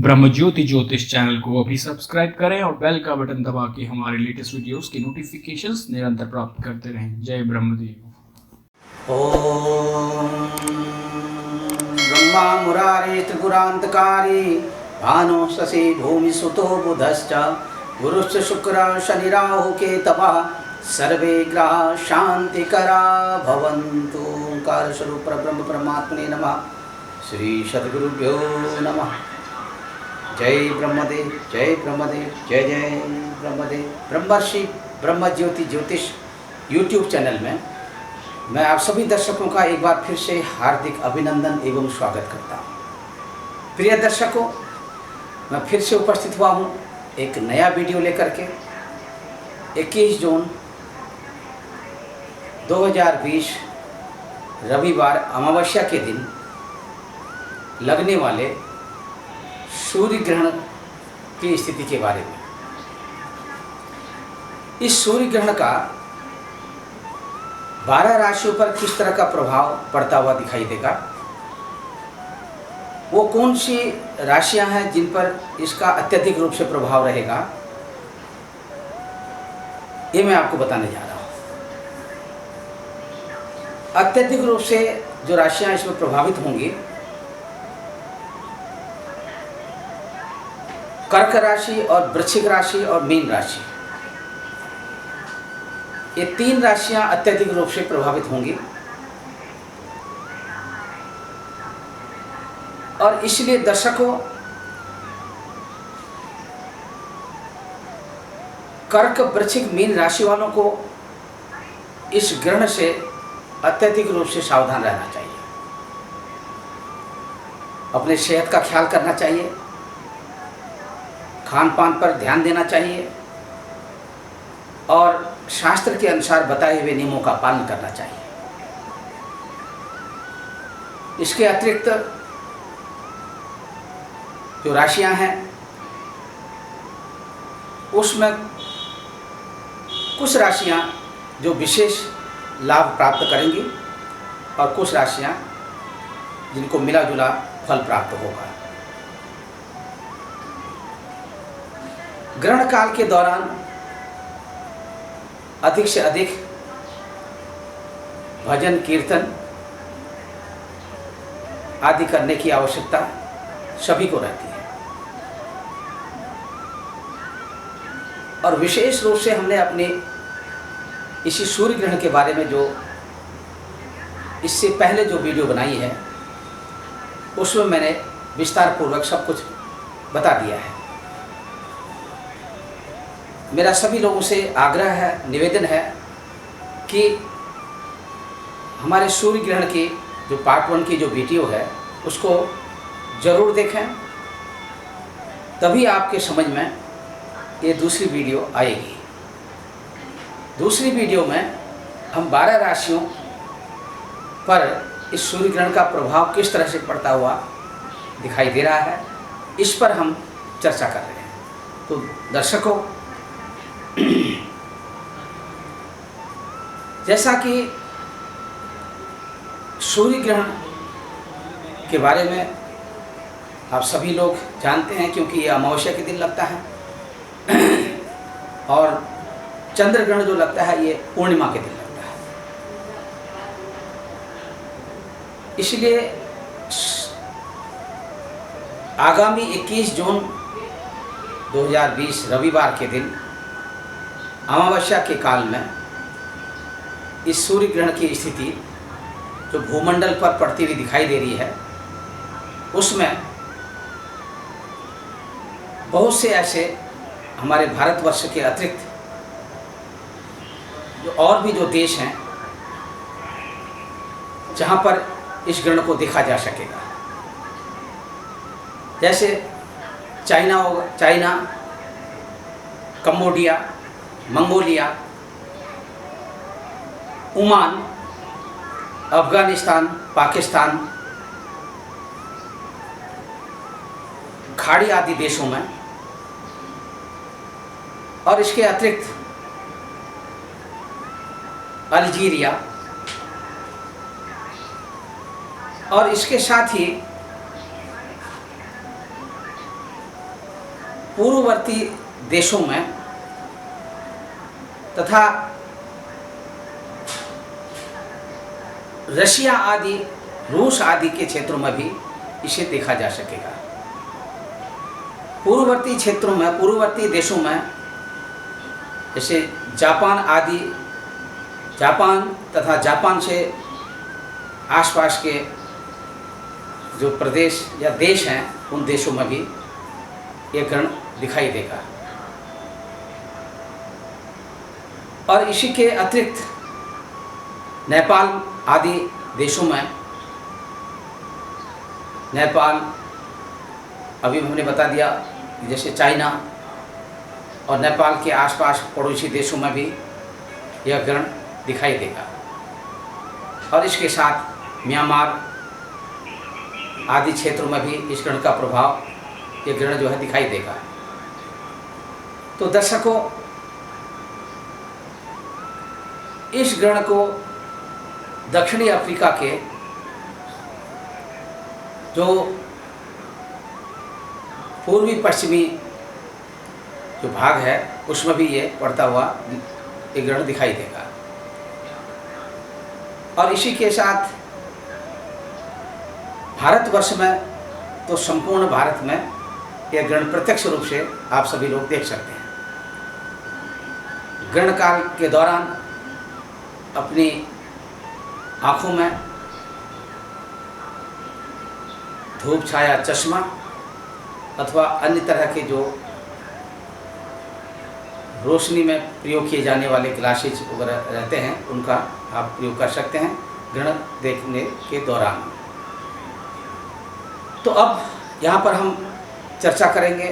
ब्रह्म ज्योति ज्योतिष चैनल को अभी सब्सक्राइब करें और बेल का बटन दबा के हमारे लेटेस्ट वीडियोस की नोटिफिकेशंस निरंतर प्राप्त करते रहें। जय ब्रह्मदेव। ओम ब्रह्मा मुरारे त्रिपुरांतकारी भानु शशि भूमि सुतो बुधश्च गुरुश्च शुक्र शनि राहु केतवः सर्वे ग्रहा शांतिकरा भवन्तु। ओंकार स्वरूप परब्रह्म परमात्मने नमः। श्री सद्गुरुभ्यो नमः। जय ब्रह्मदेव, जय ब्रह्मदेव, जय जय ब्रह्मदेव। ब्रह्मर्षि ब्रह्म ज्योति ज्योतिष यूट्यूब चैनल में मैं आप सभी दर्शकों का एक बार फिर से हार्दिक अभिनंदन एवं स्वागत करता हूँ। प्रिय दर्शकों, मैं फिर से उपस्थित हुआ हूँ एक नया वीडियो लेकर के। 21 जून 2020 रविवार अमावस्या के दिन लगने वाले सूर्य ग्रहण की स्थिति के बारे में। इस सूर्य ग्रहण का 12 राशियों पर किस तरह का प्रभाव पड़ता हुआ दिखाई देगा, वो कौन सी राशियां हैं जिन पर इसका अत्यधिक रूप से प्रभाव रहेगा, ये मैं आपको बताने जा रहा हूं। अत्यधिक रूप से जो राशियां इसमें प्रभावित होंगी, कर्क राशि और वृश्चिक राशि और मीन राशि, ये 3 राशियां अत्यधिक रूप से प्रभावित होंगी। और इसलिए दर्शकों, कर्क वृश्चिक मीन राशि वालों को इस ग्रहण से अत्यधिक रूप से सावधान रहना चाहिए। अपने सेहत का ख्याल करना चाहिए, खान पान पर ध्यान देना चाहिए और शास्त्र के अनुसार बताए हुए नियमों का पालन करना चाहिए। इसके अतिरिक्त जो राशियां हैं उसमें कुछ राशियां जो विशेष लाभ प्राप्त करेंगी और कुछ राशियां जिनको मिला जुला फल प्राप्त होगा। ग्रहण काल के दौरान अधिक से अधिक भजन कीर्तन आदि करने की आवश्यकता सभी को रहती है। और विशेष रूप से हमने अपने इसी सूर्य ग्रहण के बारे में जो इससे पहले जो वीडियो बनाई है उसमें मैंने विस्तार पूर्वक सब कुछ बता दिया है। मेरा सभी लोगों से आग्रह है, निवेदन है कि हमारे सूर्य ग्रहण की जो पार्ट 1 की जो वीडियो है उसको ज़रूर देखें, तभी आपके समझ में ये दूसरी वीडियो आएगी। दूसरी वीडियो में हम 12 राशियों पर इस सूर्य ग्रहण का प्रभाव किस तरह से पड़ता हुआ दिखाई दे रहा है, इस पर हम चर्चा कर रहे हैं। तो दर्शकों, जैसा कि सूर्य ग्रहण के बारे में आप सभी लोग जानते हैं, क्योंकि ये अमावस्या के दिन लगता है और चंद्र ग्रहण जो लगता है ये पूर्णिमा के दिन लगता है। इसलिए आगामी 21 जून 2020 रविवार के दिन अमावस्या के काल में इस सूर्य ग्रहण की स्थिति जो भूमंडल पर पड़ती हुई दिखाई दे रही है, उसमें बहुत से ऐसे हमारे भारतवर्ष के अतिरिक्त जो और भी जो देश हैं जहाँ पर इस ग्रहण को देखा जा सकेगा, जैसे चाइना होगा, China, Cambodia, Mongolia, Oman, Afghanistan, Pakistan, खाड़ी आदि देशों में, और इसके अतिरिक्त अल्जीरिया, और इसके साथ ही पूर्ववर्ती देशों में तथा रशिया आदि, रूस आदि के क्षेत्रों में भी इसे देखा जा सकेगा। पूर्ववर्ती क्षेत्रों में, पूर्ववर्ती देशों में जैसे जापान आदि, जापान तथा जापान से आसपास के जो प्रदेश या देश हैं उन देशों में भी ये ग्रहण दिखाई देगा। और इसी के अतिरिक्त नेपाल आदि देशों में, नेपाल अभी हमने बता दिया, जैसे चाइना और नेपाल के आसपास पड़ोसी देशों में भी यह ग्रहण दिखाई देगा। और इसके साथ म्यांमार आदि क्षेत्रों में भी इस ग्रहण का प्रभाव, ये ग्रहण जो है दिखाई देगा। तो दर्शकों, इस ग्रहण को दक्षिणी अफ्रीका के जो पूर्वी पश्चिमी जो भाग है उसमें भी ये पड़ता हुआ ये ग्रहण दिखाई देगा। और इसी के साथ भारतवर्ष में, तो संपूर्ण भारत में यह ग्रहण प्रत्यक्ष रूप से आप सभी लोग देख सकते हैं। ग्रहण काल के दौरान अपनी आँखों में धूप छाया चश्मा अथवा अन्य तरह के जो रोशनी में प्रयोग किए जाने वाले ग्लासेज वगैरह रहते हैं उनका आप प्रयोग कर सकते हैं ग्रहण देखने के दौरान। तो अब यहाँ पर हम चर्चा करेंगे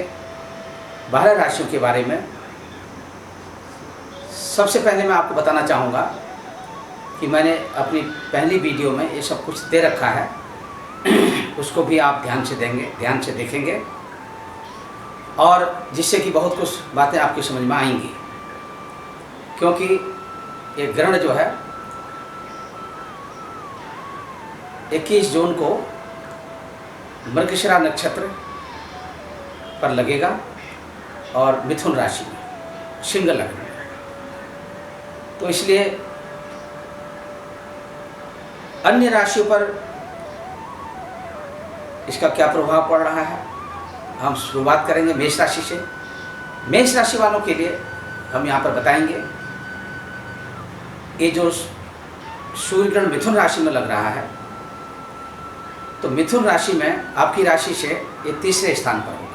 12 राशियों के बारे में। सबसे पहले मैं आपको बताना चाहूँगा कि मैंने अपनी पहली वीडियो में ये सब कुछ दे रखा है, उसको भी आप ध्यान से देखेंगे और जिससे कि बहुत कुछ बातें आपकी समझ में आएंगी। क्योंकि ये ग्रहण जो है 21 जून को मृगशिरा नक्षत्र पर लगेगा और मिथुन राशि में, सिंह लग्न में। तो इसलिए अन्य राशियों पर इसका क्या प्रभाव पड़ रहा है, हम शुरुआत करेंगे मेष राशि से। मेष राशि वालों के लिए हम यहाँ पर बताएंगे ये जो सूर्य ग्रहण मिथुन राशि में लग रहा है, तो मिथुन राशि में आपकी राशि से ये तीसरे स्थान पर होगा।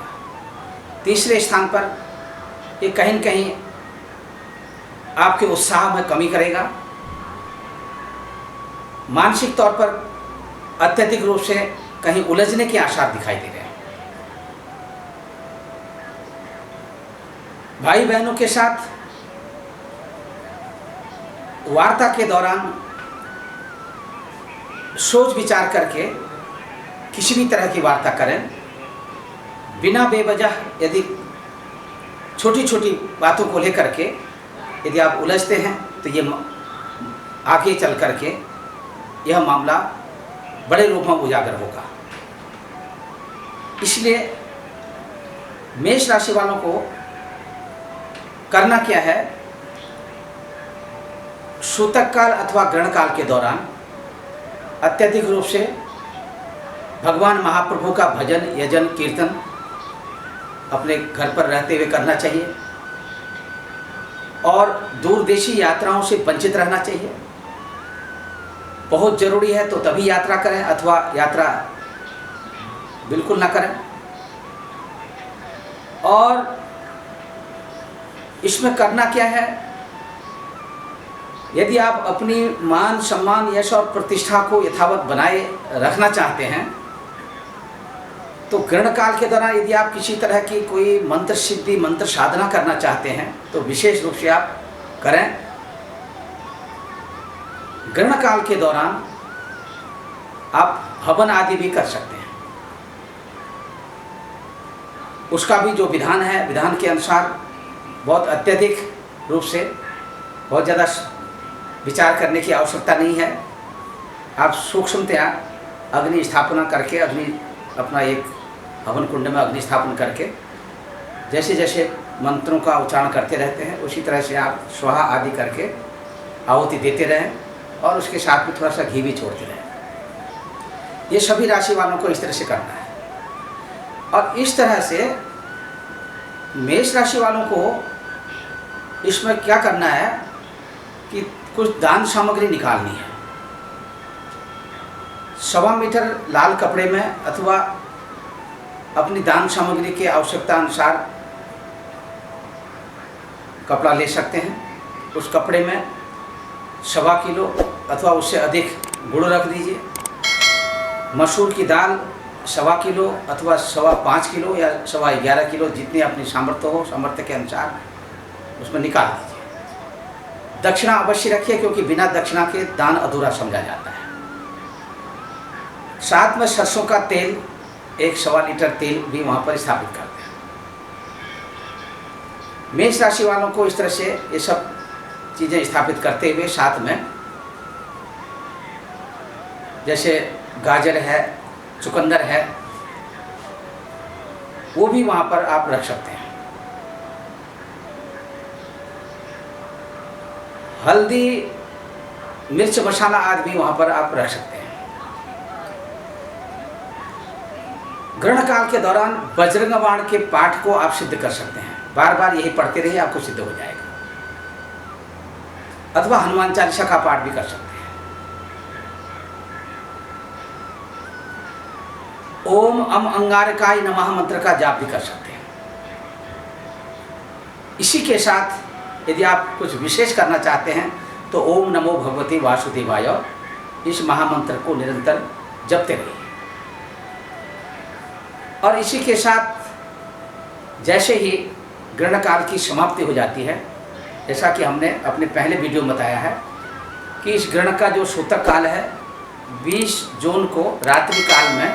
तीसरे स्थान पर ये कहीं न कहीं आपके उत्साह में कमी करेगा, मानसिक तौर पर अत्यधिक रूप से कहीं उलझने के आसार दिखाई दे रहे हैं। भाई बहनों के साथ वार्ता के दौरान सोच विचार करके किसी भी तरह की वार्ता करें। बिना बेवजह यदि छोटी छोटी बातों को लेकर के यदि आप उलझते हैं तो ये आगे चल करके यह मामला बड़े रूप में उजागर होगा। इसलिए मेष राशि वालों को करना क्या है, सूतक काल अथवा ग्रहण काल के दौरान अत्यधिक रूप से भगवान महाप्रभु का भजन यजन कीर्तन अपने घर पर रहते हुए करना चाहिए और दूरदेशी यात्राओं से वंचित रहना चाहिए। बहुत जरूरी है तो तभी यात्रा करें अथवा यात्रा बिल्कुल ना करें। और इसमें करना क्या है, यदि आप अपनी मान सम्मान यश और प्रतिष्ठा को यथावत बनाए रखना चाहते हैं तो ग्रहण काल के दौरान यदि आप किसी तरह की कोई मंत्र सिद्धि मंत्र साधना करना चाहते हैं तो विशेष रूप से आप करें। ग्रहण काल के दौरान आप हवन आदि भी कर सकते हैं। उसका भी जो विधान है, विधान के अनुसार बहुत अत्यधिक रूप से बहुत ज़्यादा विचार करने की आवश्यकता नहीं है। आप सूक्ष्मतया अग्नि स्थापना करके अपना एक हवन कुंड में अग्नि स्थापन करके जैसे जैसे मंत्रों का उच्चारण करते रहते हैं उसी तरह से आप स्वाहा आदि करके आहुति देते रहें और उसके साथ में थोड़ा सा घी भी छोड़ते रहें। ये सभी राशि वालों को इस तरह से करना है। और इस तरह से मेष राशि वालों को इसमें क्या करना है कि कुछ दान सामग्री निकालनी है। 1.25 मीटर लाल कपड़े में अथवा अपनी दान सामग्री के आवश्यकता अनुसार कपड़ा ले सकते हैं। उस कपड़े में 1.25 किलो अथवा उससे अधिक गुड़ रख दीजिए। मसूर की दाल 1.25 किलो अथवा 5.25 किलो या 11.25 किलो, जितनी अपनी सामर्थ्य हो, सामर्थ्य के अनुसार उसमें निकाल दीजिए। दक्षिणा अवश्य रखिए, क्योंकि बिना दक्षिणा के दान अधूरा समझा जाता है। साथ में सरसों का तेल 1.25 लीटर तेल भी वहाँ पर स्थापित कर दें। मेष राशि वालों को इस तरह से ये सब चीज़ें स्थापित करते हुए साथ में जैसे गाजर है, चुकंदर है, वो भी वहाँ पर आप रख सकते हैं। हल्दी, मिर्च मसाला आदि भी वहाँ पर आप रख सकते हैं। ग्रहण काल के दौरान बजरंग बाण के पाठ को आप सिद्ध कर सकते हैं। बार बार यही पढ़ते रहिए, आपको सिद्ध हो जाएगा। अथवा हनुमान चालीसा का पाठ भी कर सकते हैं। ओम अम अंगारकाय नमः मंत्र का जाप भी कर सकते हैं। इसी के साथ यदि आप कुछ विशेष करना चाहते हैं तो ओम नमो भगवते वासुदेवाय, इस महामंत्र को निरंतर जपते रहिए। और इसी के साथ जैसे ही ग्रहण काल की समाप्ति हो जाती है, जैसा कि हमने अपने पहले वीडियो में बताया है कि इस ग्रहण का जो सूतक काल है 20 जून को रात्रि काल में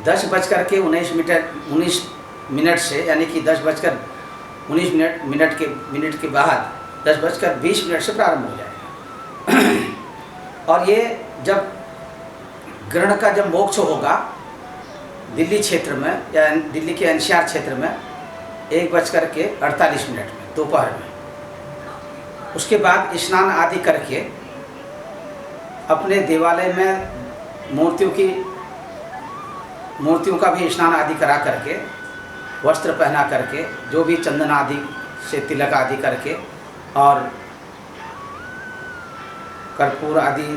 10:19 मिनट से, यानी कि 10:19 मिनट के बाद 10:20 से प्रारंभ हो जाएगा। और ये जब ग्रहण का जब मोक्ष होगा दिल्ली क्षेत्र में या दिल्ली के एनसीआर क्षेत्र में 1:48 में दोपहर में, उसके बाद स्नान आदि करके अपने देवालय में मूर्तियों का भी स्नान आदि करा करके, वस्त्र पहना करके, जो भी चंदन आदि से तिलक आदि करके और कर्पूर आदि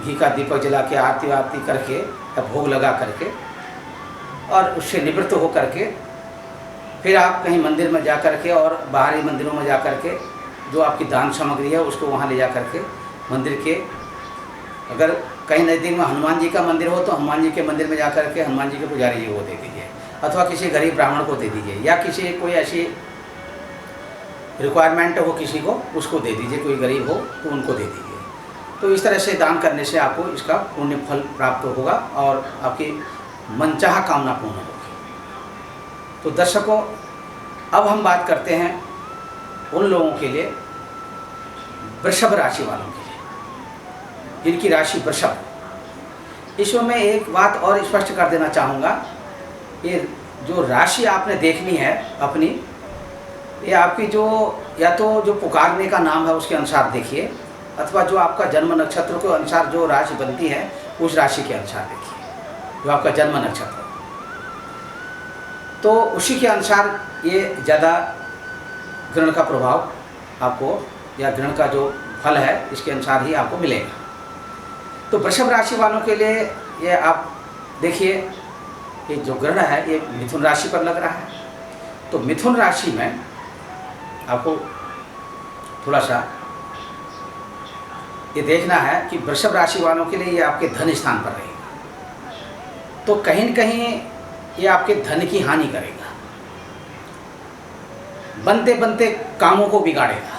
घी का दीपक जला के आरती करके या भोग लगा करके और उससे निवृत्त हो करके फिर आप कहीं मंदिर में जा करके और बाहरी मंदिरों में जा करके जो आपकी दान सामग्री है उसको वहाँ ले जा करके मंदिर के, अगर कहीं नज़दीक में हनुमान जी का मंदिर हो तो हनुमान जी के मंदिर में जा करके हनुमान जी के पुजारी जी को दे दीजिए, अथवा किसी गरीब ब्राह्मण को दे दीजिए, या किसी कोई ऐसी रिक्वायरमेंट हो किसी को, उसको दे दीजिए। कोई गरीब हो तो उनको दे दीजिए। तो इस तरह से दान करने से आपको इसका पुण्य फल प्राप्त होगा और आपकी मनचाहा कामना पूर्ण होगी। तो दर्शकों, अब हम बात करते हैं उन लोगों के लिए, वृषभ राशि वालों के लिए जिनकी राशि वृषभ। इसमें मैं एक बात और स्पष्ट कर देना चाहूँगा, ये जो राशि आपने देखनी है अपनी, ये आपकी जो या तो जो पुकारने का नाम है उसके अनुसार देखिए, अथवा जो आपका जन्म नक्षत्र के अनुसार जो राशि बनती है उस राशि के अनुसार देखिए, जो आपका जन्म नक्षत्र, तो उसी के अनुसार ये ज़्यादा ग्रहण का प्रभाव आपको या ग्रहण का जो फल है इसके अनुसार ही आपको मिलेगा। तो वृषभ राशि वालों के लिए ये आप देखिए, ये जो ग्रहण है ये मिथुन राशि पर लग रहा है। तो मिथुन राशि में आपको थोड़ा सा ये देखना है कि वृषभ राशि वालों के लिए ये आपके धन स्थान पर रहेगा, तो कहीं न कहीं ये आपके धन की हानि करेगा, बनते बनते कामों को बिगाड़ेगा।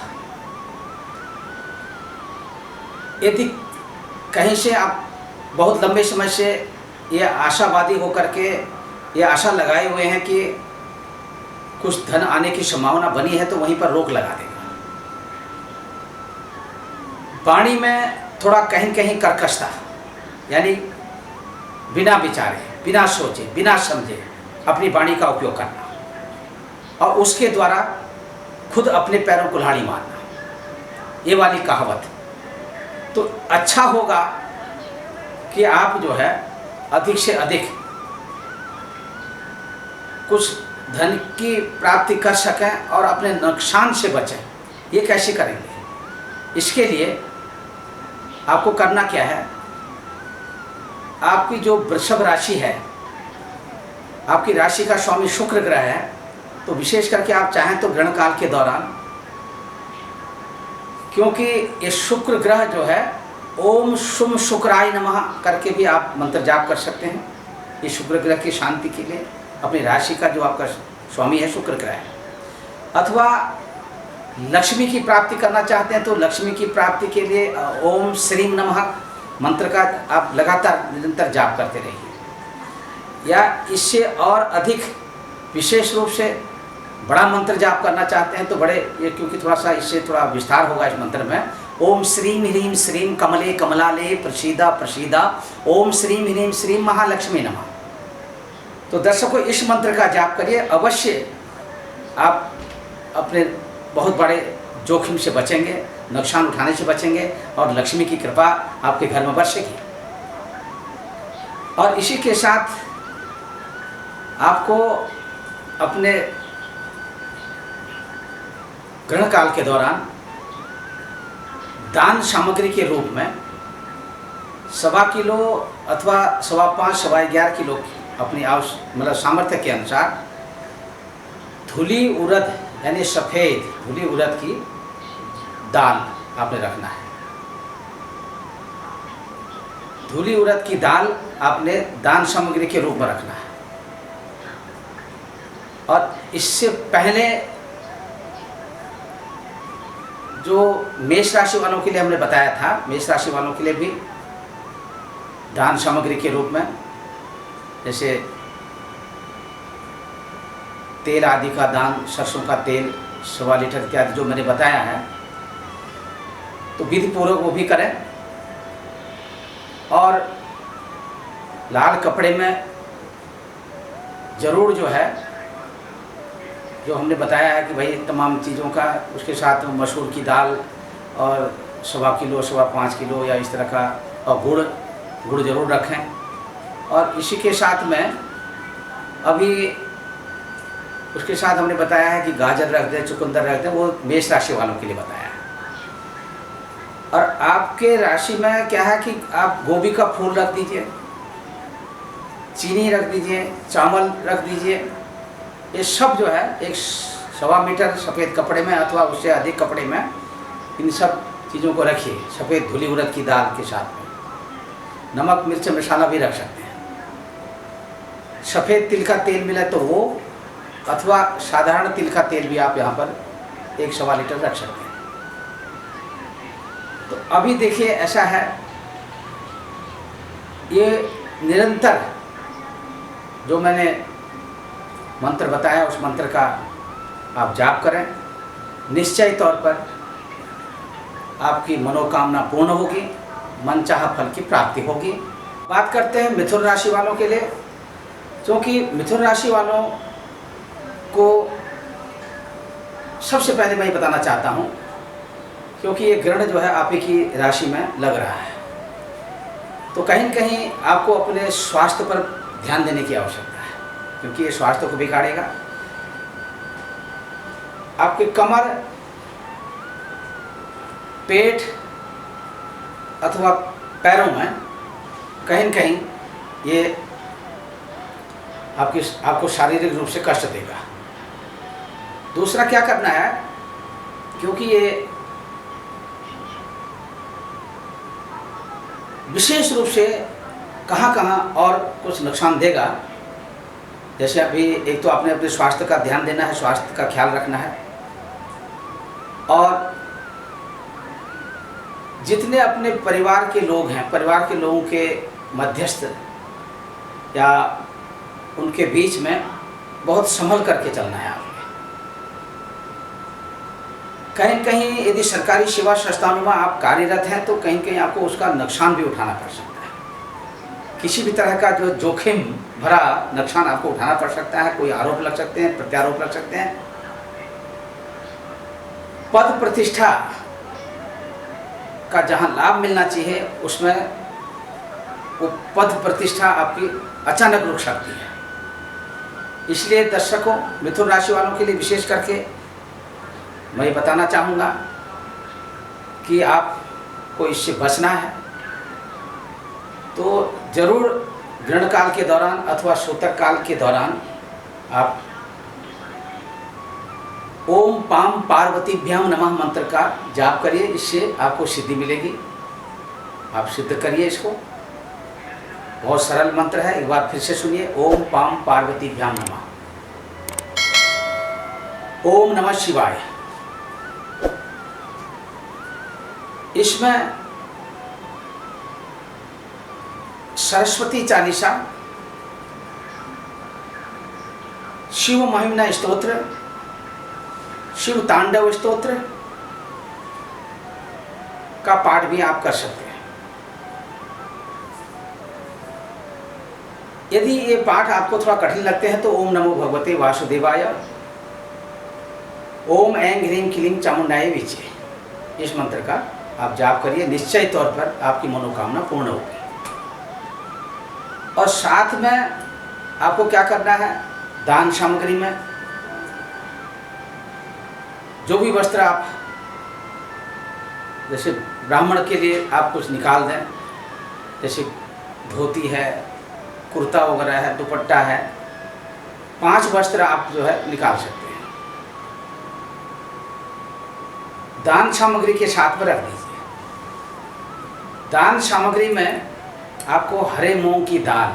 यदि कहीं से आप बहुत लंबे समय से ये आशावादी होकर के ये आशा लगाए हुए हैं कि कुछ धन आने की संभावना बनी है, तो वहीं पर रोक लगा देगा। वाणी में थोड़ा कहीं कहीं कर्कशता, यानी बिना विचारे, बिना सोचे, बिना समझे अपनी वाणी का उपयोग करना, और उसके द्वारा खुद अपने पैरों को लाड़ी मारना, ये वाली कहावत। तो अच्छा होगा कि आप जो है अधिक से अधिक कुछ धन की प्राप्ति कर सकें और अपने नुकसान से बचें। ये कैसे करेंगे? इसके लिए आपको करना क्या है, आपकी जो वृषभ राशि है, आपकी राशि का स्वामी शुक्र ग्रह है, तो विशेष करके आप चाहें तो ग्रहण काल के दौरान, क्योंकि ये शुक्र ग्रह जो है ओम शुम शुक्राय नमः करके भी आप मंत्र जाप कर सकते हैं। ये शुक्र ग्रह की शांति के लिए, अपनी राशि का जो आपका स्वामी है शुक्र ग्रह है। अथवा लक्ष्मी की प्राप्ति करना चाहते हैं तो लक्ष्मी की प्राप्ति के लिए ओम श्रीम नमः मंत्र का आप लगातार निरंतर जाप करते रहिए। या इससे और अधिक विशेष रूप से बड़ा मंत्र जाप करना चाहते हैं तो बड़े, ये क्योंकि थोड़ा सा इससे थोड़ा विस्तार होगा इस मंत्र में, ओम श्रीम ह्रीम श्रीम कमले कमलाले प्रसीदा प्रसीदा ओम श्रीम ह्रीम श्रीम महालक्ष्मी नमः। तो दर्शकों, इस मंत्र का जाप करिए, अवश्य आप अपने बहुत बड़े जोखिम से बचेंगे, नुकसान उठाने से बचेंगे और लक्ष्मी की कृपा आपके घर में बरसेगी। और इसी के साथ आपको अपने ग्रहण काल के दौरान दान सामग्री के रूप में 1.25 किलो अथवा 5.25 11.5 किलो अपनी मतलब सामर्थ्य के अनुसार धुली उड़द यानी सफ़ेद धुली उड़द की दाल आपने रखना है। धुली उड़द की दाल आपने दान सामग्री के रूप में रखना है। और इससे पहले जो मेष राशि वालों के लिए हमने बताया था, मेष राशि वालों के लिए भी दान सामग्री के रूप में जैसे तेल आदि का दान, सरसों का तेल 1.25 लीटर इत्यादि जो मैंने बताया है, तो विधि पूर्वक वो भी करें। और लाल कपड़े में ज़रूर जो है, जो हमने बताया है कि भाई तमाम चीज़ों का, उसके साथ मसूर की दाल और 1.25 किलो 5.25 किलो या इस तरह का, और गुड़ ज़रूर रखें। और इसी के साथ में अभी उसके साथ हमने बताया है कि गाजर रख दें, चुकंदर रख दें, वो मेष राशि वालों के लिए बताया है। और आपके राशि में क्या है कि आप गोभी का फूल रख दीजिए, चीनी रख दीजिए, चावल रख दीजिए। ये सब जो है 1.25 मीटर सफ़ेद कपड़े में अथवा उससे अधिक कपड़े में इन सब चीज़ों को रखिए, सफ़ेद धुली उड़द की दाल के साथ में। नमक मिर्च मसाला भी रख सकते हैं। सफ़ेद तिल का तेल मिला तो वो, अथवा साधारण तिल का तेल भी आप यहाँ पर 1.25 लीटर रख सकते हैं। तो अभी देखिए ऐसा है, ये निरंतर जो मैंने मंत्र बताया उस मंत्र का आप जाप करें, निश्चय तौर पर आपकी मनोकामना पूर्ण होगी, मनचाहा फल की प्राप्ति होगी। बात करते हैं मिथुन राशि वालों के लिए, क्योंकि मिथुन राशि वालों को सबसे पहले मैं बताना चाहता हूँ, क्योंकि ये ग्रहण जो है आप ही की राशि में लग रहा है, तो कहीं न कहीं आपको अपने स्वास्थ्य पर ध्यान देने की आवश्यकता है, क्योंकि ये स्वास्थ्य को बिगाड़ेगा। आपके कमर, पेट अथवा पैरों में कहीं न कहीं ये आपको शारीरिक रूप से कष्ट देगा। दूसरा क्या करना है, क्योंकि ये विशेष रूप से कहाँ कहाँ और कुछ नुकसान देगा, जैसे अभी एक तो आपने अपने स्वास्थ्य का ध्यान देना है, स्वास्थ्य का ख्याल रखना है। और जितने अपने परिवार के लोग हैं, परिवार के लोगों के मध्यस्थ या उनके बीच में बहुत संभल करके चलना है आपको। कहीं कहीं यदि सरकारी सेवा संस्थानों में आप कार्यरत हैं तो कहीं कहीं आपको उसका नुकसान भी उठाना पड़ सकता है। किसी भी तरह का जो जोखिम भरा नुकसान आपको उठाना पड़ सकता है। कोई आरोप लग सकते हैं, प्रत्यारोप लग सकते हैं। पद प्रतिष्ठा का जहाँ लाभ मिलना चाहिए उसमें वो पद प्रतिष्ठा आपकी अचानक रुक सकती है। इसलिए दर्शकों, मिथुन राशि वालों के लिए विशेष करके मैं बताना चाहूँगा कि आपको इससे बचना है तो जरूर ग्रहण काल के दौरान अथवा सूतक काल के दौरान आप ओम पाम पार्वतीभ्याम नमः मंत्र का जाप करिए। इससे आपको सिद्धि मिलेगी। आप सिद्ध करिए इसको। बहुत सरल मंत्र है, एक बार फिर से सुनिए। ओम पाम पार्वतीभ्याम नमः। ओम नमः शिवाय। इसमें सरस्वती चालीसा, शिव महिमा स्तोत्र, शिव तांडव स्तोत्र का पाठ भी आप कर सकते हैं। यदि ये पाठ आपको थोड़ा कठिन लगते हैं तो ओम नमो भगवते वासुदेवाय, ओम ऐं ह्रीं क्लीं चामुंडाय विचे, इस मंत्र का आप जाप करिए। निश्चय तौर पर आपकी मनोकामना पूर्ण होगी। और साथ में आपको क्या करना है, दान सामग्री में जो भी वस्त्र आप, जैसे ब्राह्मण के लिए आप कुछ निकाल दें, जैसे धोती है, कुर्ता वगैरह है, दुपट्टा है, 5 वस्त्र आप जो है निकाल सकते हैं। दान सामग्री के साथ में रख दीजिए। दान सामग्री में आपको हरे मूंग की दाल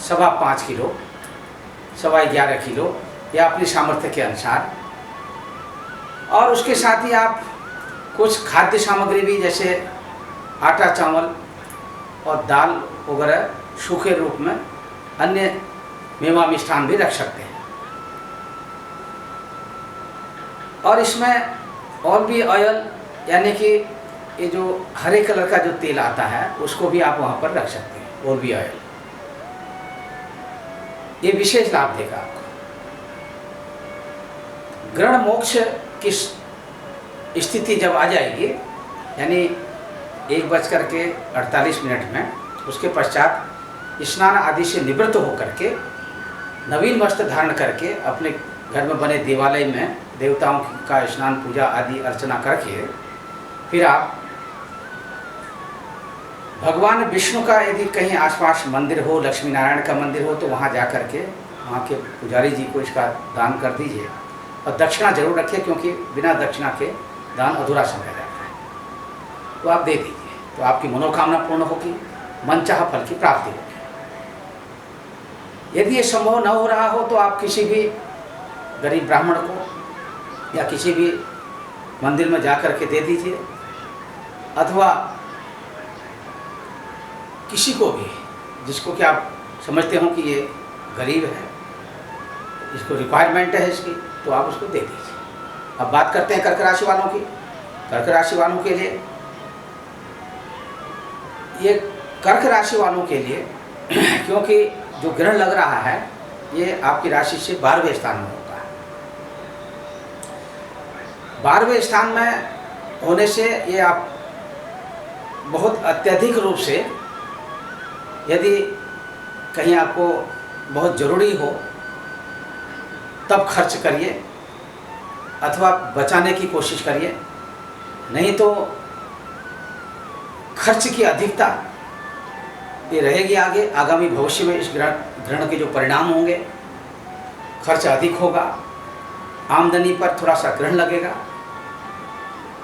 5.25 किलो, 11.25 किलो या अपनी सामर्थ्य के अनुसार, और उसके साथ ही आप कुछ खाद्य सामग्री भी जैसे आटा चावल और दाल वगैरह सूखे रूप में, अन्य मेवा मिष्ठान भी रख सकते हैं। और इसमें और भी ऑयल, यानी कि ये जो हरे कलर का जो तेल आता है उसको भी आप वहाँ पर रख सकते हैं, और भी ऑयल। ये विशेष लाभ देगा आपको। ग्रहण मोक्ष की स्थिति जब आ जाएगी, यानी 1:48 में, उसके पश्चात स्नान आदि से निवृत्त होकर के नवीन वस्त्र धारण करके अपने घर में बने देवालय में देवताओं का स्नान पूजा आदि अर्चना करके फिर आप भगवान विष्णु का यदि कहीं आसपास मंदिर हो, लक्ष्मी नारायण का मंदिर हो, तो वहाँ जा कर के वहाँ के पुजारी जी को इसका दान कर दीजिए। और दक्षिणा जरूर रखिए, क्योंकि बिना दक्षिणा के दान अधूरा समझा जाता है। तो आप दे दीजिए, तो आपकी मनोकामना पूर्ण होगी, मनचाहा फल की प्राप्ति होगी। यदि ये संभव न हो रहा हो तो आप किसी भी गरीब ब्राह्मण को या किसी भी मंदिर में जा कर के दे दीजिए, अथवा किसी को भी जिसको कि आप समझते हो कि ये गरीब है, इसको रिक्वायरमेंट है इसकी, तो आप उसको दे दीजिए। अब बात करते हैं कर्क राशि वालों की। कर्क राशि वालों के लिए, ये कर्क राशि वालों के लिए क्योंकि जो ग्रहण लग रहा है ये आपकी राशि से 12वें स्थान में होता है। 12वें स्थान में होने से ये आप बहुत अत्यधिक रूप से, यदि कहीं आपको बहुत ज़रूरी हो तब खर्च करिए, अथवा बचाने की कोशिश करिए, नहीं तो खर्च की अधिकता ये रहेगी। आगामी भविष्य में इस ग्रहण के जो परिणाम होंगे, खर्च अधिक होगा, आमदनी पर थोड़ा सा ग्रहण लगेगा।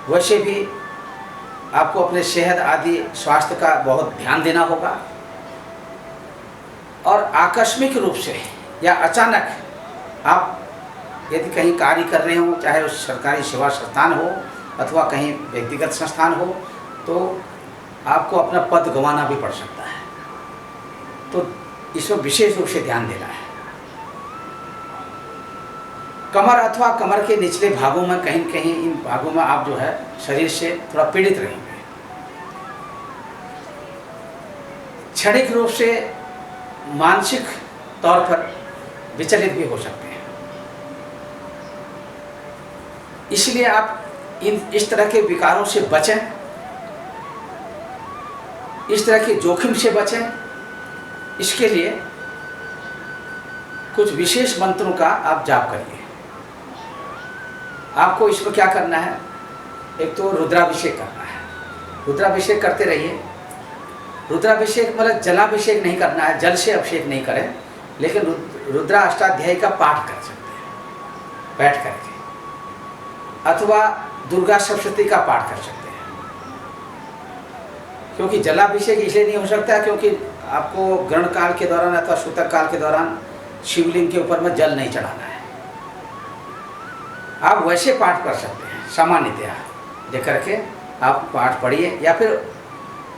वैसे भी आपको अपने सेहत आदि स्वास्थ्य का बहुत ध्यान देना होगा। और आकस्मिक रूप से या अचानक आप यदि कहीं कार्य कर रहे हो, चाहे उस सरकारी सेवा संस्थान हो अथवा कहीं व्यक्तिगत संस्थान हो, तो आपको अपना पद गंवाना भी पड़ सकता है। तो इसमें विशेष रूप से ध्यान देना है। कमर अथवा कमर के निचले भागों में कहीं कहीं इन भागों में आप जो है शरीर से थोड़ा पीड़ित रहेंगे। क्षणिक रूप से मानसिक तौर पर विचलित भी हो सकते हैं। इसलिए आप इस तरह के विकारों से बचें, इस तरह के जोखिम से बचें। इसके लिए कुछ विशेष मंत्रों का आप जाप करिए। आपको इसमें क्या करना है, एक तो रुद्राभिषेक करना है। रुद्राभिषेक करते रहिए। रुद्राभिषेक मतलब जलाभिषेक नहीं करना है, जल से अभिषेक नहीं करें, लेकिन रुद्रा अष्टाध्यायी का पाठ कर सकते हैं बैठ करके, अथवा दुर्गा सप्तशती का पाठ कर सकते हैं। क्योंकि जलाभिषेक इसलिए नहीं हो सकता क्योंकि आपको ग्रहण काल के दौरान अथवा सूतक काल के दौरान शिवलिंग के ऊपर में जल नहीं चढ़ाना है। आप वैसे पाठ कर सकते हैं, सामान्यतया लेकर के आप पाठ पढ़िए, या फिर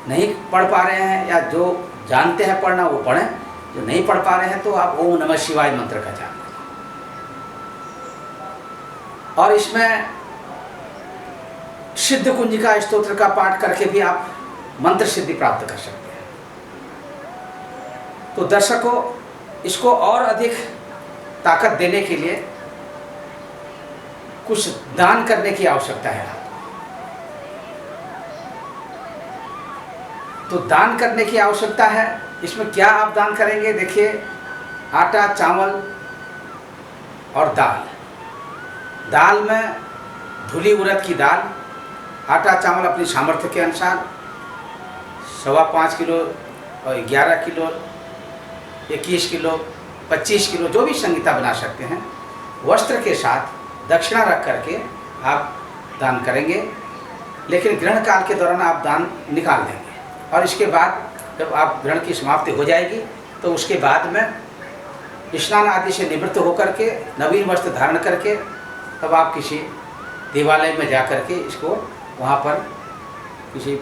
नहीं पढ़ पा रहे हैं या जो जानते हैं पढ़ना वो पढ़ें, जो नहीं पढ़ पा रहे हैं तो आप ओम नमः शिवाय मंत्र का जाप करें। और इसमें सिद्ध कुंजिका स्तोत्र का पाठ करके भी आप मंत्र सिद्धि प्राप्त कर सकते हैं। तो दर्शकों, इसको और अधिक ताकत देने के लिए कुछ दान करने की आवश्यकता है। तो दान करने की आवश्यकता है। इसमें क्या आप दान करेंगे, देखिए, आटा, चावल और दाल। दाल में धुली उड़द की दाल, आटा चावल अपनी सामर्थ्य के अनुसार 5.25 किलो, 11 किलो, 21 किलो, 25 किलो, जो भी संगीता बना सकते हैं। वस्त्र के साथ दक्षिणा रख करके आप दान करेंगे, लेकिन ग्रहण काल के दौरान आप दान निकाल देंगे। और इसके बाद जब आप ग्रहण की समाप्ति हो जाएगी तो उसके बाद में स्नान आदि से निवृत्त होकर के नवीन वस्त्र धारण करके तब आप किसी देवालय में जा कर के इसको वहाँ पर किसी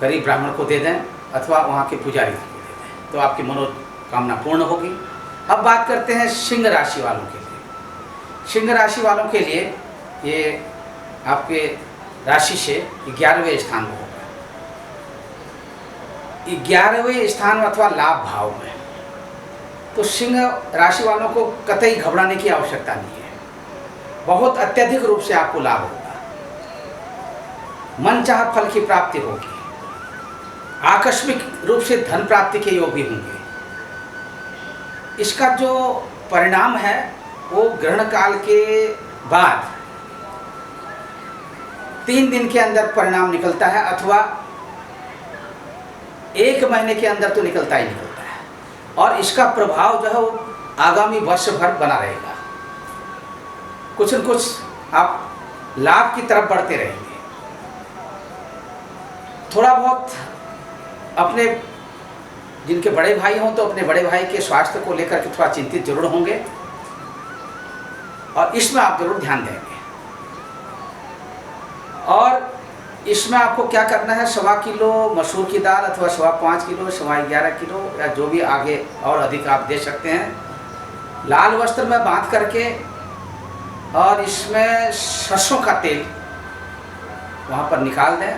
गरीब ब्राह्मण को दे दें अथवा वहाँ के पुजारी को दे दें, तो आपकी मनोकामना पूर्ण होगी। अब बात करते हैं सिंह राशि वालों के लिए। सिंह राशि वालों के लिए ये आपके राशि से 11वें स्थान में होगा, 11वें स्थान अथवा लाभ भाव में। तो सिंह राशि वालों को कतई घबराने की आवश्यकता नहीं है। बहुत अत्यधिक रूप से आपको लाभ होगा, मनचाहा फल की प्राप्ति होगी, आकस्मिक रूप से धन प्राप्ति के योग भी होंगे। इसका जो परिणाम है वो ग्रहण काल के बाद 3 दिन के अंदर परिणाम निकलता है, अथवा 1 महीने के अंदर तो निकलता ही निकलता है। और इसका प्रभाव जो है वो आगामी वर्ष भर बना रहेगा। कुछ न कुछ आप लाभ की तरफ बढ़ते रहेंगे। थोड़ा बहुत अपने जिनके बड़े भाई हों तो अपने बड़े भाई के स्वास्थ्य को लेकर के थोड़ा चिंतित जरूर होंगे, और इसमें आप जरूर ध्यान देंगे। और इसमें आपको क्या करना है, 1.25 किलो मसूर की दाल अथवा 5.25 किलो, 11.25 किलो या जो भी आगे और अधिक आप दे सकते हैं, लाल वस्त्र में बांध करके और इसमें सरसों का तेल वहाँ पर निकाल दें।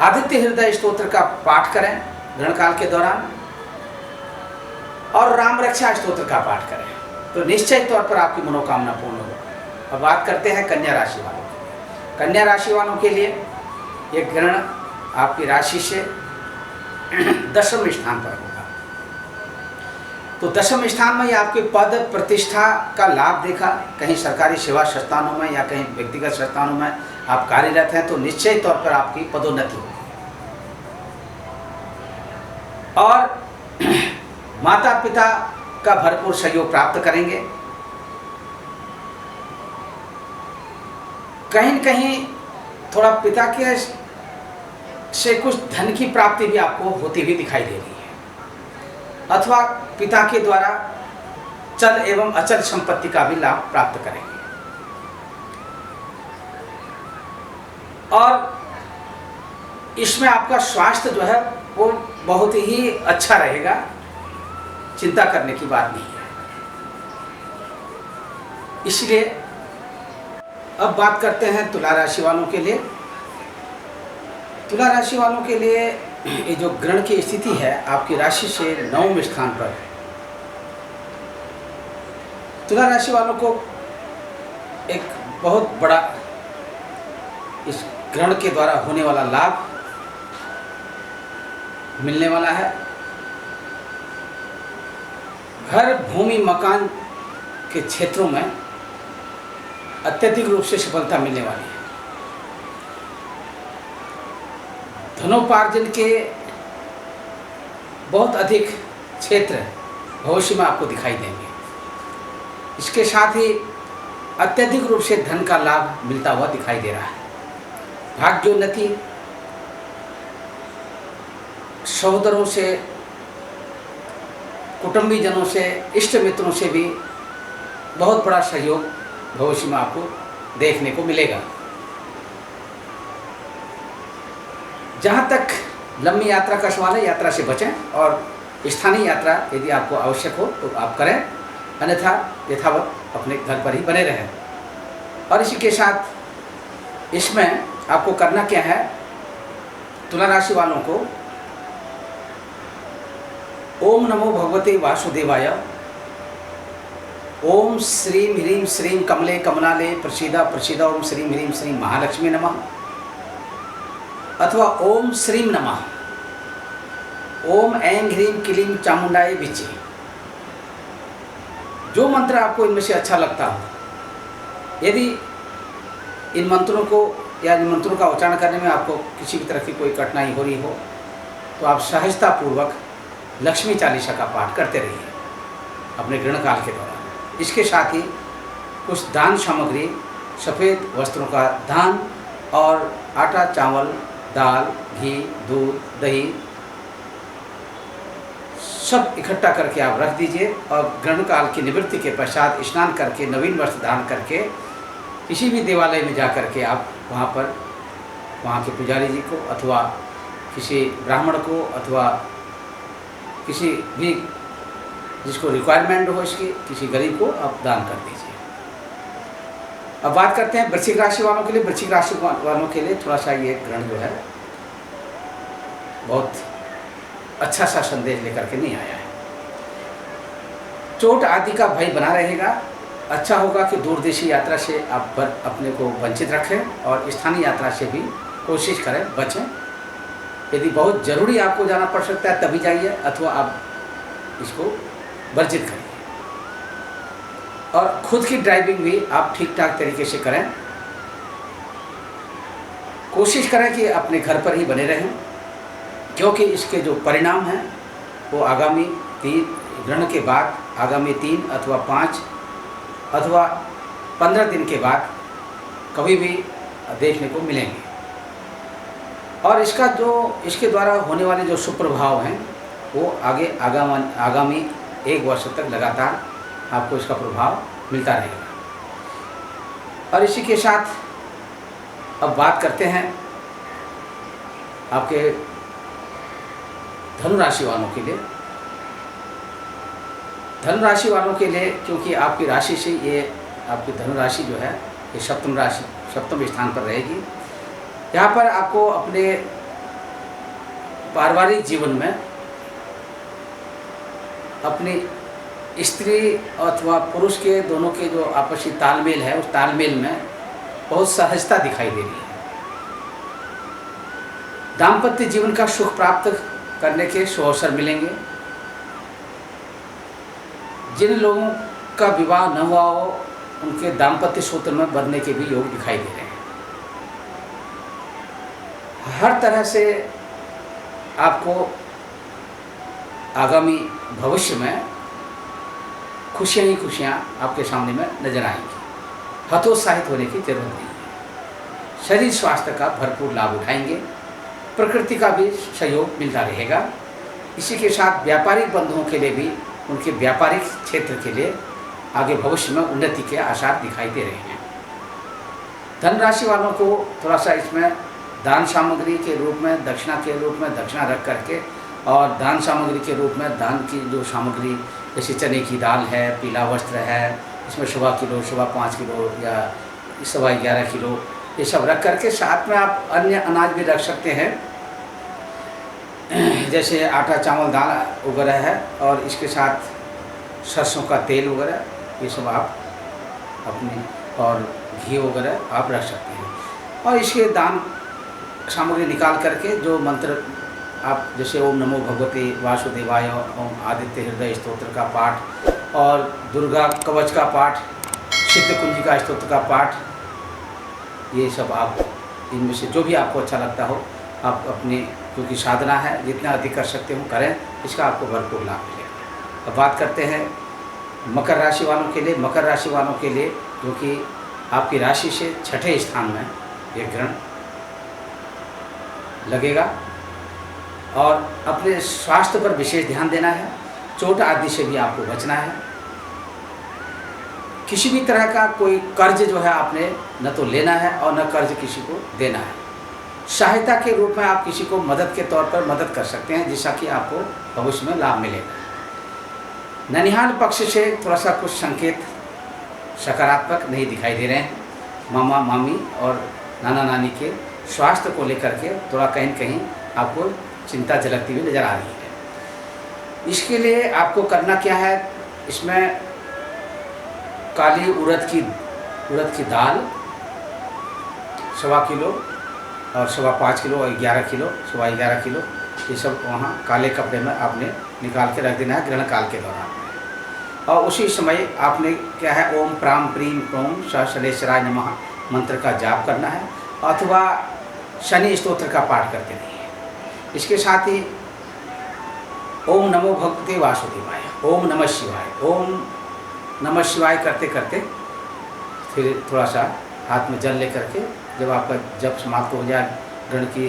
आदित्य हृदय स्तोत्र का पाठ करें ग्रहण काल के दौरान, और राम रक्षा स्तोत्र का पाठ करें, तो निश्चित तौर पर आपकी मनोकामना पूर्ण होगी। अब बात करते हैं कन्या राशि वालों की। कन्या राशि वालों के लिए ये ग्रहण आपकी राशि से 10वें स्थान पर होगा। तो 10वें स्थान में आपके पद प्रतिष्ठा का लाभ देखा। कहीं सरकारी सेवा संस्थानों में या कहीं व्यक्तिगत संस्थानों में आप कार्यरत हैं तो निश्चित तौर पर आपकी पदोन्नति होगी। और माता पिता का भरपूर सहयोग प्राप्त करेंगे। कहीं न कहीं थोड़ा पिता के से कुछ धन की प्राप्ति भी आपको होती हुई दिखाई दे रही है, अथवा पिता के द्वारा चल एवं अचल संपत्ति का भी लाभ प्राप्त करेंगे। और इसमें आपका स्वास्थ्य जो है वो बहुत ही अच्छा रहेगा, चिंता करने की बात नहीं है। इसलिए अब बात करते हैं तुला राशि वालों के लिए। तुला राशि वालों के लिए ये जो ग्रहण की स्थिति है आपकी राशि से 9वें स्थान पर है। तुला राशि वालों को एक बहुत बड़ा इस ग्रहण के द्वारा होने वाला लाभ मिलने वाला है। घर, भूमि, मकान के क्षेत्रों में अत्यधिक रूप से सफलता मिलने वाली है। धनोपार्जन के बहुत अधिक क्षेत्र भविष्य में आपको दिखाई देंगे। इसके साथ ही अत्यधिक रूप से धन का लाभ मिलता हुआ दिखाई दे रहा है। भाग्योन्नति, सहोदरों से, कुटुंबीजनों से, इष्ट मित्रों से भी बहुत बड़ा सहयोग भविष्य में आपको देखने को मिलेगा। जहाँ तक लंबी यात्रा का सवाल है, यात्रा से बचें और स्थानीय यात्रा यदि आपको आवश्यक हो तो आप करें, अन्यथा यथावत अपने घर पर ही बने रहें। और इसी के साथ इसमें आपको करना क्या है, तुला राशि वालों को ओम नमो भगवते वासुदेवाय, ओम श्रीम ह्रीम श्रीम कमले कमलाले प्रसीदा प्रसीदा, ओम श्रीम ह्रीम श्रीम महालक्ष्मी नमः, अथवा ओम श्रीम नमः, ओम ऐं ह्रीम क्लीम चामुंडाय विचे। जो मंत्र आपको इनमें से अच्छा लगता हो, यदि इन मंत्रों को या इन मंत्रों का उच्चारण करने में आपको किसी भी तरह की कोई कठिनाई हो रही हो तो आप सहजतापूर्वक लक्ष्मी चालीसा का पाठ करते रहिए अपने ग्रहण काल के दौरान। इसके साथ ही कुछ दान सामग्री, सफ़ेद वस्त्रों का दान और आटा, चावल, दाल, घी, दूध, दही सब इकट्ठा करके आप रख दीजिए और ग्रहण काल की निवृत्ति के पश्चात स्नान करके नवीन वस्त्र धारण करके किसी भी देवालय में जा करके आप वहाँ के पुजारी जी को अथवा किसी ब्राह्मण को अथवा किसी भी जिसको रिक्वायरमेंट हो इसकी, किसी गरीब को आप दान कर दीजिए। अब बात करते हैं वृश्चिक राशि वालों के लिए। वृश्चिक राशि वालों के लिए थोड़ा सा ये ग्रहण जो है बहुत अच्छा सा संदेश लेकर के नहीं आया है। चोट आदि का भय बना रहेगा। अच्छा होगा कि दूरदेशी यात्रा से आप अपने को वंचित रखें और स्थानीय यात्रा से भी कोशिश करें, बचें। यदि बहुत ज़रूरी आपको जाना पड़ सकता है तभी जाइए, अथवा आप इसको वर्जित करिए। और खुद की ड्राइविंग भी आप ठीक ठाक तरीके से करें। कोशिश करें कि अपने घर पर ही बने रहें, क्योंकि इसके जो परिणाम हैं वो आगामी 3 ग्रहण के बाद, आगामी 3 अथवा 5 अथवा 15 दिन के बाद कभी भी देखने को मिलेंगे। और इसके द्वारा होने वाले जो सुप्रभाव हैं वो आगामी 1 वर्ष तक लगातार आपको इसका प्रभाव मिलता रहेगा। और इसी के साथ अब बात करते हैं आपके धनु राशि वालों के लिए। धनु राशि वालों के लिए, क्योंकि आपकी राशि से ये आपकी धनु राशि जो है ये सप्तम स्थान पर रहेगी। यहाँ पर आपको अपने पारिवारिक जीवन में अपनी स्त्री अथवा पुरुष के दोनों के जो आपसी तालमेल है, उस तालमेल में बहुत सहजता दिखाई दे रही है। दाम्पत्य जीवन का सुख प्राप्त करने के सुअवसर मिलेंगे। जिन लोगों का विवाह न हुआ हो उनके दाम्पत्य सूत्र में बंधने के भी योग दिखाई दे रहे हैं। हर तरह से आपको आगामी भविष्य में खुशियाँ ही खुशियाँ आपके सामने में नजर आएंगी। हतोत्साहित होने की जरूरत नहीं है। शरीर स्वास्थ्य का भरपूर लाभ उठाएंगे। प्रकृति का भी सहयोग मिलता रहेगा। इसी के साथ व्यापारिक बंधुओं के लिए भी उनके व्यापारिक क्षेत्र के लिए आगे भविष्य में उन्नति के आसार दिखाई दे रहे हैं। धन राशि वालों को थोड़ा सा इसमें दान सामग्री के रूप में, दक्षिणा के रूप में दक्षिणा रख करके और दान सामग्री के रूप में दान की जो सामग्री जैसे चने की दाल है, पीला वस्त्र है, इसमें 1.25 किलो, 5 किलो या 11.25 किलो ये सब रख करके साथ में आप अन्य अनाज भी रख सकते हैं, जैसे आटा, चावल, दाल वगैरह है और इसके साथ सरसों का तेल वगैरह ये सब आप अपनी और घी वगैरह आप रख सकते हैं। और इसके दान सामग्री निकाल करके जो मंत्र आप जैसे ओम नमो भगवते वासुदेवाय, ओम आदित्य हृदय स्तोत्र का पाठ और दुर्गा कवच का पाठ, सिद्ध कुंजिका स्तोत्र का पाठ, ये सब आप इनमें से जो भी आपको अच्छा लगता हो आप अपनी, क्योंकि साधना है, जितना अधिक कर सकते हो करें, इसका आपको भरपूर लाभ मिलेगा। अब बात करते हैं मकर राशि वालों के लिए। मकर राशि वालों के लिए क्योंकि आपकी राशि से छठे स्थान में ये ग्रहण लगेगा और अपने स्वास्थ्य पर विशेष ध्यान देना है। चोट आदि से भी आपको बचना है। किसी भी तरह का कोई कर्ज जो है आपने न तो लेना है और न कर्ज किसी को देना है। सहायता के रूप में आप किसी को मदद के तौर पर मदद कर सकते हैं, जिससे कि आपको भविष्य में लाभ मिलेगा। ननिहाल पक्ष से थोड़ा सा कुछ संकेत सकारात्मक नहीं दिखाई दे रहे हैं। मामा मामी और नाना नानी के स्वास्थ्य को लेकर के थोड़ा कहीं न कहीं आपको चिंता झलकती हुई नजर आ रही है। इसके लिए आपको करना क्या है, इसमें काली उड़द की दाल 1.25 किलो और 5.25 किलो और 11 किलो 11.25 किलो ये सब वहाँ काले कपड़े में आपने निकाल के रख देना है ग्रहण काल के दौरान। और उसी समय आपने क्या है, ओम प्राम प्रीम प्रोम सहस्रेश्वराय नमः मंत्र का जाप करना है अथवा शनि स्तोत्र का पाठ करके नहीं है। इसके साथ ही ओम नमो भगवते वासुदेवाय, ओम नमः शिवाय, ओम नमः शिवाय करते करते फिर थोड़ा सा हाथ में जल लेकर के जब आपका जप समाप्त हो जाए, ग्रहण की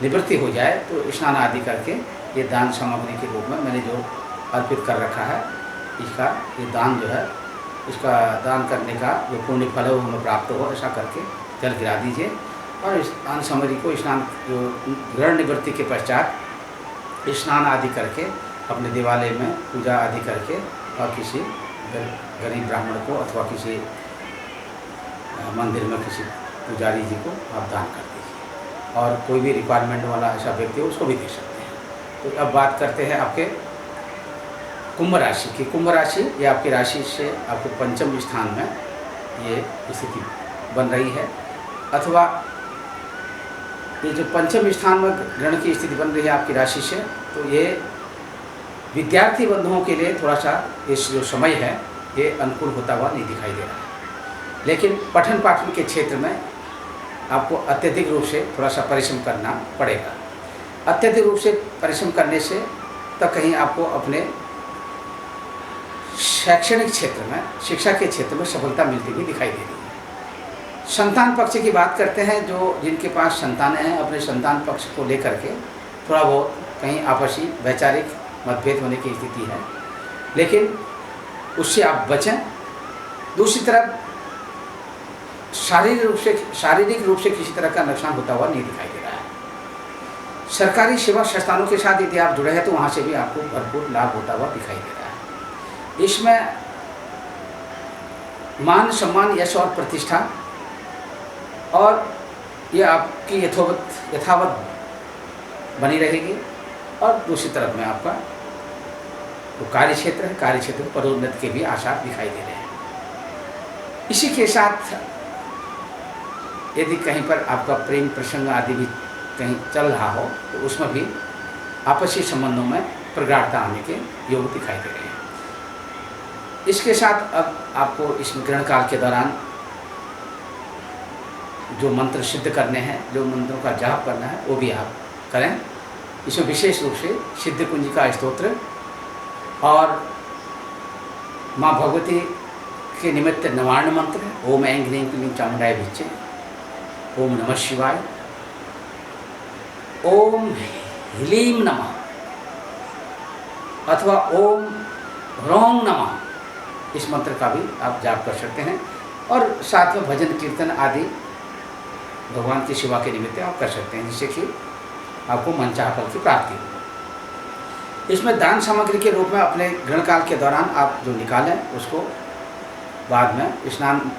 निवृत्ति हो जाए, तो स्नान आदि करके ये दान सामग्री के रूप में मैंने जो अर्पित कर रखा है, इसका ये दान जो है, इसका दान करने का जो पुण्य फल हो हमें प्राप्त हो, ऐसा करके जल गिरा दीजिए। और इस दान सामग्री को स्नान जो ग्रहण निवृत्ति के पश्चात स्नान आदि करके अपने देवालय में पूजा आदि करके और किसी गरीब ब्राह्मण को अथवा किसी मंदिर में किसी पुजारी जी को आप दान कर दीजिए। और कोई भी रिक्वायरमेंट वाला ऐसा व्यक्ति हो उसको भी दे सकते हैं। तो अब बात करते हैं आपके कुंभ राशि की। कुंभ राशि ये आपकी राशि से आपके पंचम स्थान में ये स्थिति बन रही है, अथवा ये जो पंचम स्थान में ग्रहण की स्थिति बन रही है आपकी राशि से, तो ये विद्यार्थी बंधुओं के लिए थोड़ा सा इस जो समय है ये अनुकूल होता हुआ नहीं दिखाई दे रहा है। लेकिन पठन पाठन के क्षेत्र में आपको अत्यधिक रूप से थोड़ा सा परिश्रम करना पड़ेगा। अत्यधिक रूप से परिश्रम करने से तो कहीं आपको अपने शैक्षणिक क्षेत्र में, शिक्षा के क्षेत्र में सफलता मिलती हुई दिखाई दे रही है। संतान पक्ष की बात करते हैं, जो जिनके पास संतानें हैं, अपने संतान पक्ष को लेकर के थोड़ा बहुत कहीं आपसी वैचारिक मतभेद होने की स्थिति है, लेकिन उससे आप बचें। दूसरी तरफ शारीरिक रूप से किसी तरह का नुकसान होता हुआ नहीं दिखाई दे रहा है। सरकारी सेवा संस्थानों के साथ यदि आप जुड़े हैं तो वहाँ से भी आपको भरपूर लाभ होता हुआ दिखाई दे रहा है। इसमें मान सम्मान, यश और प्रतिष्ठा, और ये आपकी यथावत बनी रहेगी। और दूसरी तरफ में आपका तो कार्य क्षेत्र है, कार्य क्षेत्र में पदोन्नति के भी आसार दिखाई दे रहे हैं। इसी के साथ यदि कहीं पर आपका प्रेम प्रसंग आदि भी कहीं चल रहा हो तो उसमें भी आपसी संबंधों में प्रगाढ़ता आने के योग दिखाई दे रहे हैं। इसके साथ अब आपको इस ग्रहण काल के दौरान जो मंत्र सिद्ध करने हैं, जो मंत्रों का जाप करना है, वो भी आप करें। इसमें विशेष रूप से सिद्ध कुंजिका स्तोत्र और माँ भगवती के निमित्त नवार्ण मंत्र है, ओम ऐं ह्रीं क्लीं चामुंडाय विच्चे, ओम नमः शिवाय, ओम ह्लीं नमः अथवा ओम ह्रौं नमः, इस मंत्र का भी आप जाप कर सकते हैं। और साथ में भजन कीर्तन आदि भगवान की सेवा के निमित्त आप कर सकते हैं, जिससे कि आपको मनचाहा फल की प्राप्ति हो। इसमें दान सामग्री के रूप में अपने ग्रहण काल के दौरान आप जो निकालें उसको बाद में स्नान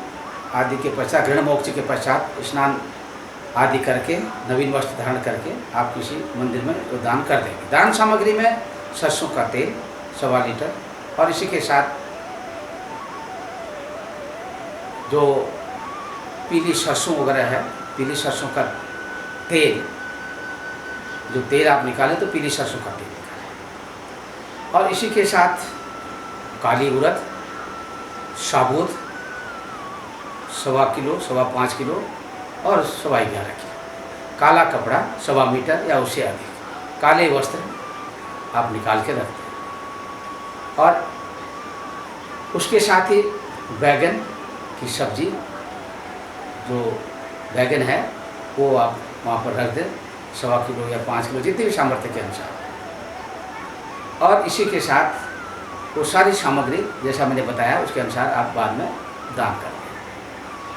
आदि के पश्चात, ग्रहण मोक्ष के पश्चात स्नान आदि करके नवीन वस्त्र धारण करके आप किसी मंदिर में तो दान कर देंगे। दान सामग्री में सरसों का तेल 1.25 लीटर और इसी के साथ जो पीली सरसों वगैरह है, पीली सरसों का तेल, जो तेल आप निकालें तो पीली सरसों का तेल निकालें। और इसी के साथ काली उड़द, साबुत 1.25 किलो, 5.25 किलो और 11.25 किलो, काला कपड़ा 1.25 मीटर या उससे अधिक, काले वस्त्र आप निकाल के रख दें। और उसके साथ ही बैगन की सब्जी, जो बैगन है वो आप वहाँ पर रख दें, 1.25 किलो या 5 किलो, जितनी भी सामर्थ्य के अनुसार। और इसी के साथ वो सारी सामग्री जैसा मैंने बताया उसके अनुसार आप बाद में दान कर दें।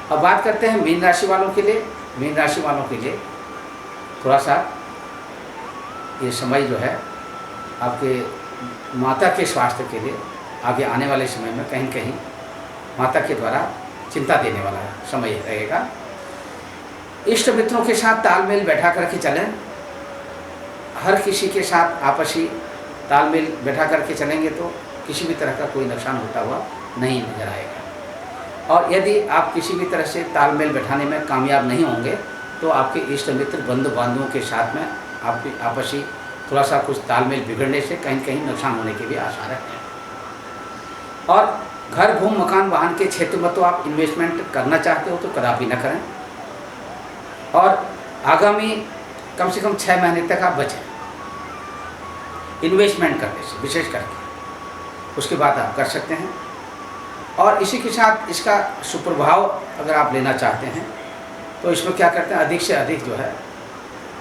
अब बात करते हैं मीन राशि वालों के लिए। मीन राशि वालों के लिए थोड़ा सा ये समय जो है आपके माता के स्वास्थ्य के लिए आगे आने वाले समय में कहीं कहीं माता के द्वारा चिंता देने वाला समय रहेगा। इष्ट मित्रों के साथ तालमेल बैठा करके चलें। हर किसी के साथ आपसी तालमेल बैठा करके चलेंगे तो किसी भी तरह का कोई नुकसान होता हुआ नहीं नजर आएगा। और यदि आप किसी भी तरह से तालमेल बैठाने में कामयाब नहीं होंगे तो आपके इष्ट मित्र बंधु बांधवों के साथ में आपकी आपसी थोड़ा सा कुछ तालमेल बिगड़ने से कहीं कहीं नुकसान होने के भी आसार हैं। और घर, भूमि, मकान, वाहन के क्षेत्र में तो आप इन्वेस्टमेंट करना चाहते हो तो कदापि न करें। और आगामी कम से कम 6 महीने तक आप बचें इन्वेस्टमेंट करने से, विशेष करके उसके बाद आप कर सकते हैं। और इसी के साथ इसका सुप्रभाव अगर आप लेना चाहते हैं तो इसमें क्या करते हैं, अधिक से अधिक जो है,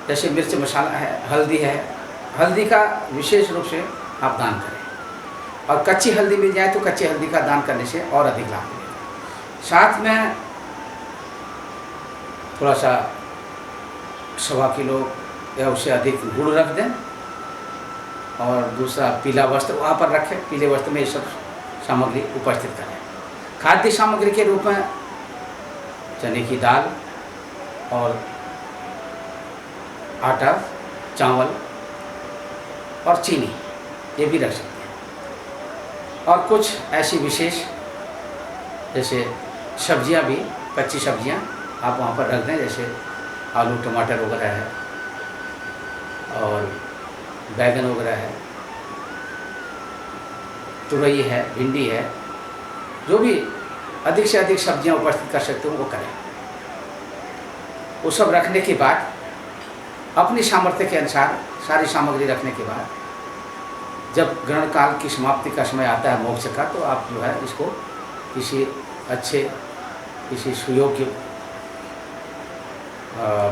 जैसे मिर्च मसाला है, हल्दी है, हल्दी का विशेष रूप से आप दान करें। और कच्ची हल्दी मिल जाए तो कच्ची हल्दी का दान करने से और अधिक लाभ मिलेगा। साथ में थोड़ा सा 1.25 किलो या उससे अधिक गुड़ रख दें। और दूसरा पीला वस्त्र वहाँ पर रखें, पीले वस्त्र में ये सब सामग्री उपस्थित करें। खाद्य सामग्री के रूप में चने की दाल और आटा, चावल और चीनी ये भी रख सकते हैं। और कुछ ऐसी विशेष जैसे सब्जियां भी, कच्ची सब्जियां आप वहाँ पर रख दें, जैसे आलू टमाटर वगैरह है और बैगन वगैरह है, तुरई है, भिंडी है, जो भी अधिक से अधिक सब्जियां उपस्थित कर सकते हो वो करें। वो सब रखने के बाद अपनी सामर्थ्य के अनुसार सारी सामग्री रखने के बाद जब ग्रहण काल की समाप्ति का समय आता है मोक्ष का, तो आप जो है इसको किसी अच्छे, किसी सुयोग्य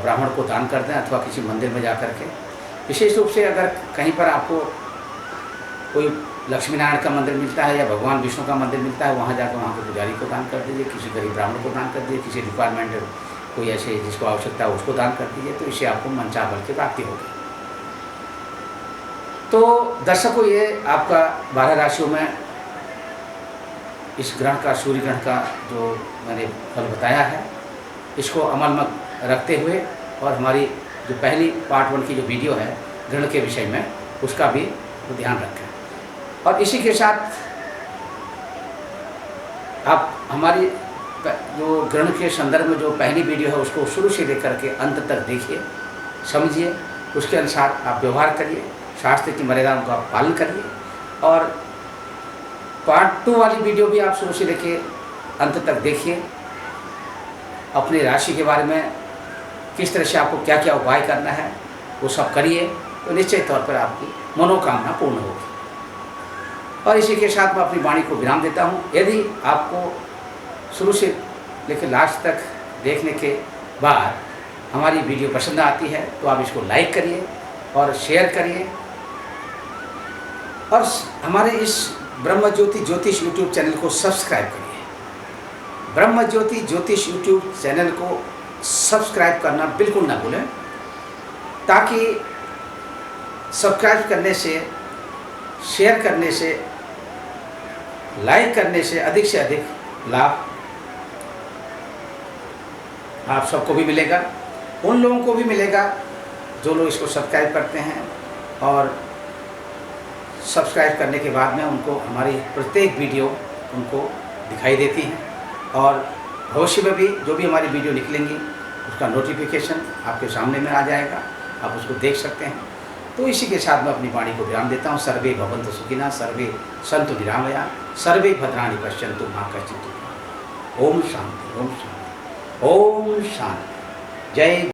ब्राह्मण को दान कर दें अथवा किसी मंदिर में जा कर के। विशेष रूप से अगर कहीं पर आपको कोई लक्ष्मी नारायण का मंदिर मिलता है या भगवान विष्णु का मंदिर मिलता है, वहाँ जाकर वहाँ के पुजारी को दान कर दीजिए, किसी गरीब ब्राह्मण को दान कर दीजिए, किसी रिक्वायरमेंट कोई ऐसे जिसको आवश्यकता है उसको दान कर दीजिए, तो इससे आपको मनचाह बल की प्राप्ति होगी। तो दर्शकों, ये आपका 12 राशियों में इस ग्रहण का, सूर्य ग्रहण का जो मैंने फल बताया है, इसको अमल में रखते हुए और हमारी जो पहली पार्ट 1 की जो वीडियो है ग्रहण के विषय में, उसका भी ध्यान रखें। और इसी के साथ आप हमारी जो ग्रहण के संदर्भ में जो पहली वीडियो है उसको शुरू से लेकर के अंत तक देखिए, समझिए, उसके अनुसार आप व्यवहार करिए, शास्त्र की मर्यादाओं का पालन करिए। और पार्ट 2 वाली वीडियो भी आप शुरू से लेकर अंत तक देखिए, अपनी राशि के बारे में किस तरह से आपको क्या क्या उपाय करना है वो सब करिए, तो निश्चित तौर पर आपकी मनोकामना पूर्ण होगी। और इसी के साथ मैं अपनी वाणी को विराम देता हूँ। यदि आपको शुरू से लेकर लास्ट तक देखने के बाद हमारी वीडियो पसंद आती है तो आप इसको लाइक करिए और शेयर करिए। और हमारे इस ब्रह्म ज्योति ज्योतिष यूट्यूब चैनल को सब्सक्राइब करिए। ब्रह्म ज्योति ज्योतिष यूट्यूब चैनल को सब्सक्राइब करना बिल्कुल ना भूलें, ताकि सब्सक्राइब करने से, शेयर करने से, लाइक करने से अधिक लाभ आप सबको भी मिलेगा, उन लोगों को भी मिलेगा जो लोग इसको सब्सक्राइब करते हैं। और सब्सक्राइब करने के बाद में उनको हमारी प्रत्येक वीडियो उनको दिखाई देती हैं और भविष्य में भी जो भी हमारी वीडियो निकलेंगी उसका नोटिफिकेशन आपके सामने में आ जाएगा, आप उसको देख सकते हैं। तो इसी के साथ मैं अपनी वाणी को विराम देता हूँ। सर्वे भवन्तु सुखिनः, सर्वे सन्तु निरामया, सर्वे भद्राणि पश्यन्तु मा कश्चित् दुःखभाग्। ओम शांति, ओम शांति, ओम शांति। जय